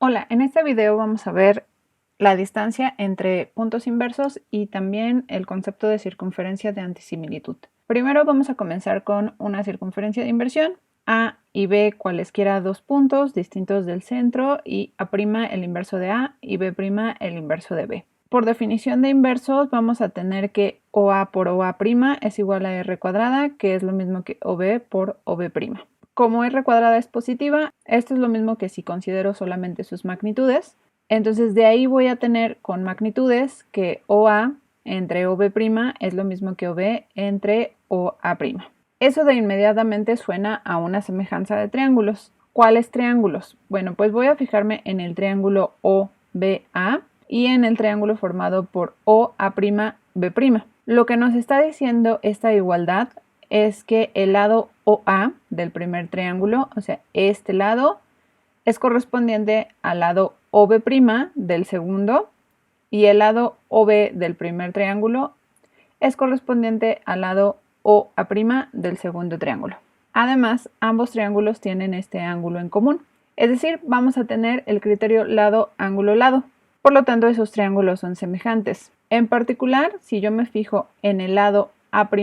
Hola, en este video vamos a ver la distancia entre puntos inversos y también el concepto de circunferencia de antisimilitud. Primero vamos a comenzar con una circunferencia de inversión, A y B cualesquiera dos puntos distintos del centro y A' el inverso de A y B' el inverso de B. Por definición de inversos vamos a tener que OA por OA' es igual a R cuadrada, que es lo mismo que OB por OB'. Como R cuadrada es positiva, esto es lo mismo que si considero solamente sus magnitudes. Entonces de ahí voy a tener con magnitudes que OA entre OB' es lo mismo que OB entre OA'. Eso de inmediatamente suena a una semejanza de triángulos. ¿Cuáles triángulos? Bueno, pues voy a fijarme en el triángulo OBA y en el triángulo formado por OA'B'. Lo que nos está diciendo esta igualdad es que el lado OA del primer triángulo, o sea, este lado, es correspondiente al lado OB' del segundo y el lado OB del primer triángulo es correspondiente al lado OA' del segundo triángulo. Además, ambos triángulos tienen este ángulo en común, es decir, vamos a tener el criterio lado-ángulo-lado. Por lo tanto, esos triángulos son semejantes. En particular, si yo me fijo en el lado A'B',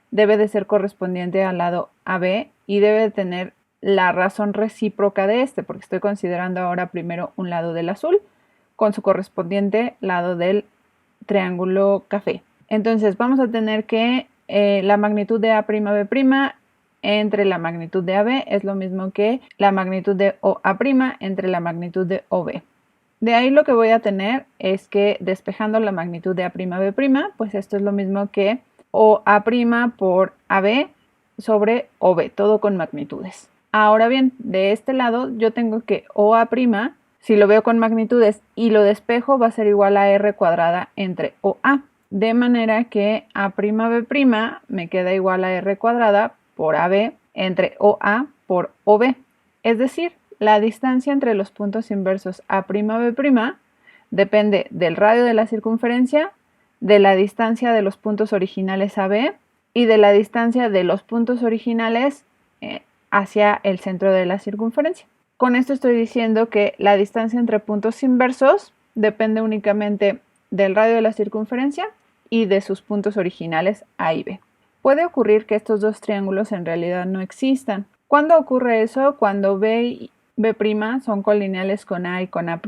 debe de ser correspondiente al lado AB y debe de tener la razón recíproca de este, porque estoy considerando ahora primero un lado del azul con su correspondiente lado del triángulo café. Entonces vamos a tener que la magnitud de A'B' entre la magnitud de AB es lo mismo que la magnitud de OA' entre la magnitud de OB. De ahí lo que voy a tener es que despejando la magnitud de A'B', pues esto es lo mismo que OA' por AB sobre OB, todo con magnitudes. Ahora bien, de este lado yo tengo que OA', si lo veo con magnitudes y lo despejo, va a ser igual a R cuadrada entre OA. De manera que A'B' me queda igual a R cuadrada por AB entre OA por OB. Es decir, la distancia entre los puntos inversos A'B' depende del radio de la circunferencia, de la distancia de los puntos originales AB y de la distancia de los puntos originales hacia el centro de la circunferencia. Con esto estoy diciendo que la distancia entre puntos inversos depende únicamente del radio de la circunferencia y de sus puntos originales A y B. Puede ocurrir que estos dos triángulos en realidad no existan. ¿Cuándo ocurre eso? Cuando B y B' son colineales con A y con A'.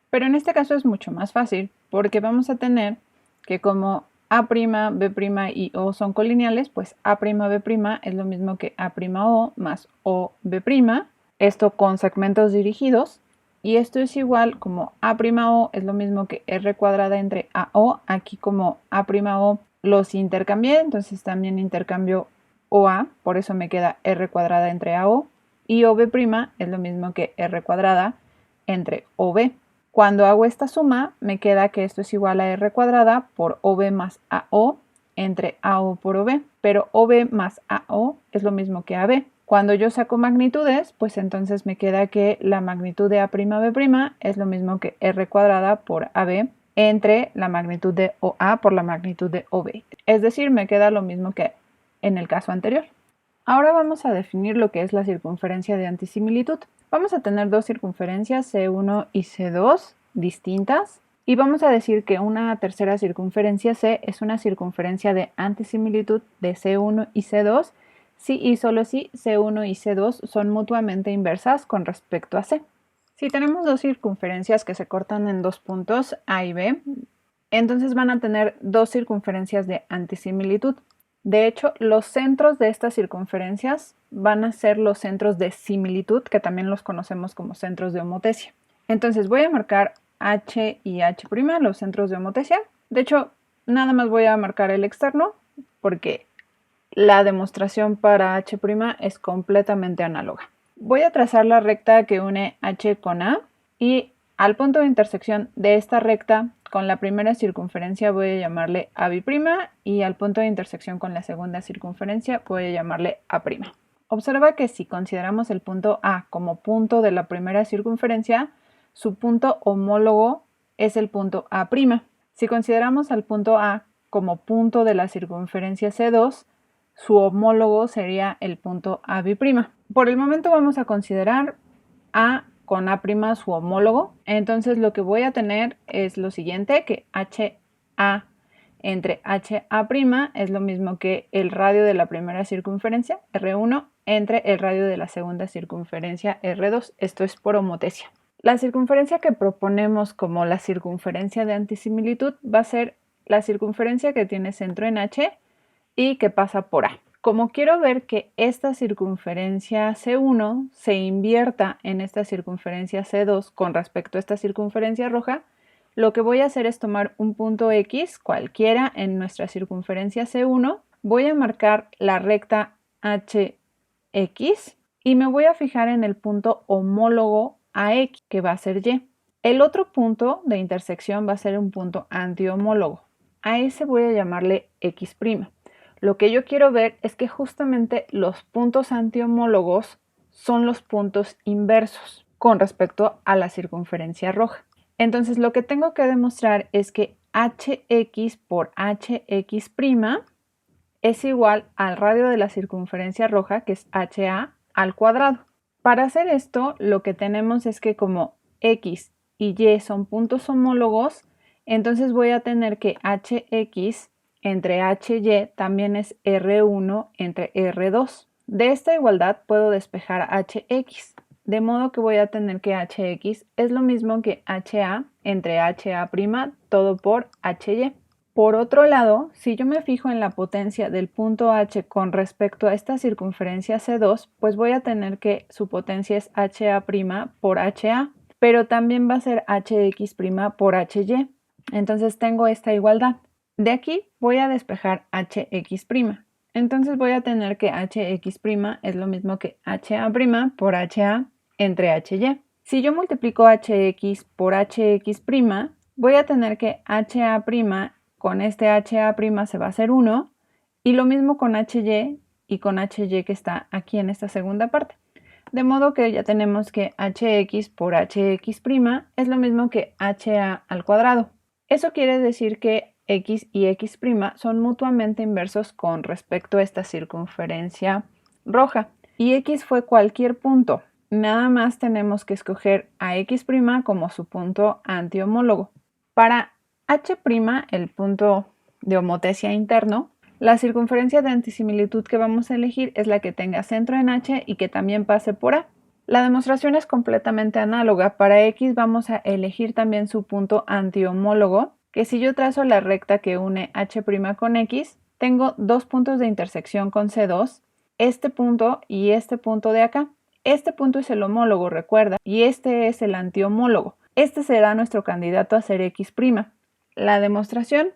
Pero en este caso es mucho más fácil porque vamos a tener que como A', B' y O son colineales, pues A'B' es lo mismo que A'O más OB', esto con segmentos dirigidos, y esto es igual como A'O es lo mismo que R cuadrada entre AO, aquí como A'O los intercambié, entonces también intercambio OA, por eso me queda R cuadrada entre AO, y OB' es lo mismo que R cuadrada entre OB. Cuando hago esta suma, me queda que esto es igual a R cuadrada por OB más AO entre AO por OB, pero OB más AO es lo mismo que AB. Cuando yo saco magnitudes, pues entonces me queda que la magnitud de A'B' es lo mismo que R cuadrada por AB entre la magnitud de OA por la magnitud de OB. Es decir, me queda lo mismo que en el caso anterior. Ahora vamos a definir lo que es la circunferencia de antisimilitud. Vamos a tener dos circunferencias C1 y C2 distintas y vamos a decir que una tercera circunferencia C es una circunferencia de antisimilitud de C1 y C2 si y solo si C1 y C2 son mutuamente inversas con respecto a C. Si tenemos dos circunferencias que se cortan en dos puntos A y B, entonces van a tener dos circunferencias de antisimilitud. De hecho, los centros de estas circunferencias van a ser los centros de similitud, que también los conocemos como centros de homotesia. Entonces voy a marcar H y H', los centros de homotesia. De hecho, nada más voy a marcar el externo, porque la demostración para H' es completamente análoga. Voy a trazar la recta que une H con A y al punto de intersección de esta recta con la primera circunferencia voy a llamarle AB' y al punto de intersección con la segunda circunferencia voy a llamarle A'. Observa que si consideramos el punto A como punto de la primera circunferencia, su punto homólogo es el punto A'. Si consideramos al punto A como punto de la circunferencia C2, su homólogo sería el punto AB'. Por el momento vamos a considerar A con A' su homólogo. Entonces lo que voy a tener es lo siguiente, que HA entre HA' es lo mismo que el radio de la primera circunferencia, R1, entre el radio de la segunda circunferencia, R2. Esto es por homotesia. La circunferencia que proponemos como la circunferencia de antisimilitud va a ser la circunferencia que tiene centro en H y que pasa por A. Como quiero ver que esta circunferencia C1 se invierta en esta circunferencia C2 con respecto a esta circunferencia roja, lo que voy a hacer es tomar un punto X, cualquiera en nuestra circunferencia C1, voy a marcar la recta HX y me voy a fijar en el punto homólogo a X, que va a ser Y. El otro punto de intersección va a ser un punto antihomólogo. A ese voy a llamarle X'. Lo que yo quiero ver es que justamente los puntos antihomólogos son los puntos inversos con respecto a la circunferencia roja. Entonces lo que tengo que demostrar es que HX por HX' es igual al radio de la circunferencia roja, que es HA al cuadrado. Para hacer esto, lo que tenemos es que como X y Y son puntos homólogos, entonces voy a tener que HX entre HY también es R1 entre R2. De esta igualdad puedo despejar HX, de modo que voy a tener que HX es lo mismo que HA entre HA' todo por HY. Por otro lado, si yo me fijo en la potencia del punto H con respecto a esta circunferencia C2, pues voy a tener que su potencia es HA' por HA, pero también va a ser HX' por HY. Entonces tengo esta igualdad. De aquí voy a despejar HX'. Entonces voy a tener que HX' es lo mismo que HA' por HA entre HY. Si yo multiplico HX por HX', voy a tener que HA' con este HA' se va a hacer 1 y lo mismo con HY y con HY que está aquí en esta segunda parte. De modo que ya tenemos que HX por HX' es lo mismo que HA al cuadrado. Eso quiere decir que X y X' son mutuamente inversos con respecto a esta circunferencia roja. Y X fue cualquier punto. Nada más tenemos que escoger a X' como su punto antihomólogo. Para H', el punto de homotesia interno, la circunferencia de antisimilitud que vamos a elegir es la que tenga centro en H y que también pase por A. La demostración es completamente análoga. Para X vamos a elegir también su punto antihomólogo, que si yo trazo la recta que une H' con X, tengo dos puntos de intersección con C2, este punto y este punto de acá. Este punto es el homólogo, recuerda, y este es el antihomólogo. Este será nuestro candidato a ser X'. La demostración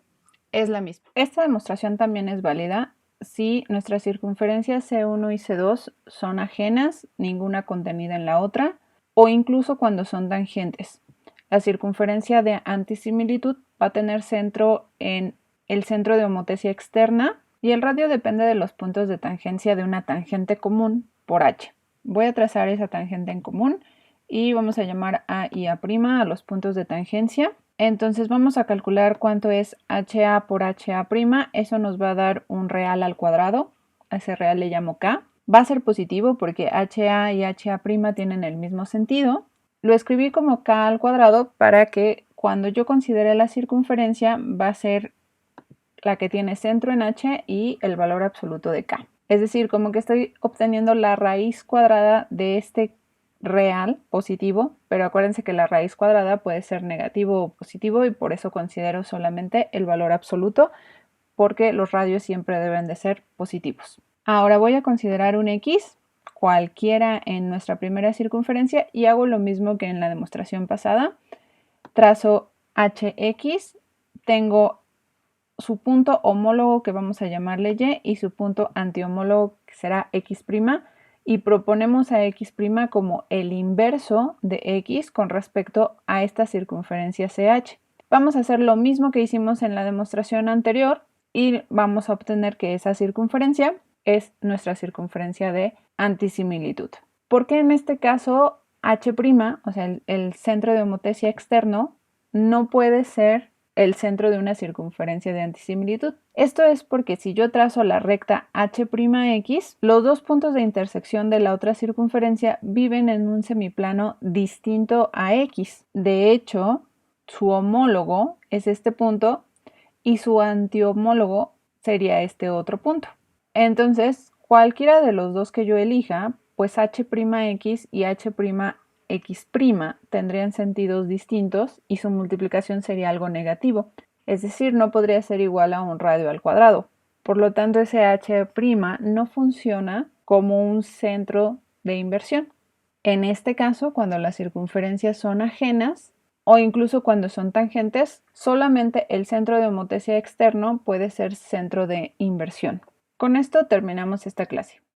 es la misma. Esta demostración también es válida si nuestras circunferencias C1 y C2 son ajenas, ninguna contenida en la otra, o incluso cuando son tangentes. La circunferencia de antisimilitud va a tener centro en el centro de homotesia externa y el radio depende de los puntos de tangencia de una tangente común por H. Voy a trazar esa tangente en común y vamos a llamar A y A' a los puntos de tangencia. Entonces vamos a calcular cuánto es HA por HA'. Eso nos va a dar un real al cuadrado. A ese real le llamo K. Va a ser positivo porque HA y HA' tienen el mismo sentido. Lo escribí como K al cuadrado para que cuando yo considere la circunferencia va a ser la que tiene centro en H y el valor absoluto de K. Es decir, como que estoy obteniendo la raíz cuadrada de este real positivo, pero acuérdense que la raíz cuadrada puede ser negativo o positivo y por eso considero solamente el valor absoluto, porque los radios siempre deben de ser positivos. Ahora voy a considerar un X, cualquiera en nuestra primera circunferencia, y hago lo mismo que en la demostración pasada. Trazo HX, tengo su punto homólogo que vamos a llamarle Y y su punto antihomólogo que será X', y proponemos a X' como el inverso de X con respecto a esta circunferencia CH. Vamos a hacer lo mismo que hicimos en la demostración anterior y vamos a obtener que esa circunferencia es nuestra circunferencia de antisimilitud. ¿Por qué en este caso H', o sea, el centro de homotesia externo, no puede ser el centro de una circunferencia de antisimilitud. Esto es porque si yo trazo la recta H'X, los dos puntos de intersección de la otra circunferencia viven en un semiplano distinto a X. De hecho, su homólogo es este punto y su antihomólogo sería este otro punto. Entonces, cualquiera de los dos que yo elija, pues H'X y H'X' tendrían sentidos distintos y su multiplicación sería algo negativo, es decir, no podría ser igual a un radio al cuadrado. Por lo tanto, ese H' no funciona como un centro de inversión. En este caso, cuando las circunferencias son ajenas o incluso cuando son tangentes, solamente el centro de homotesia externo puede ser centro de inversión. Con esto terminamos esta clase.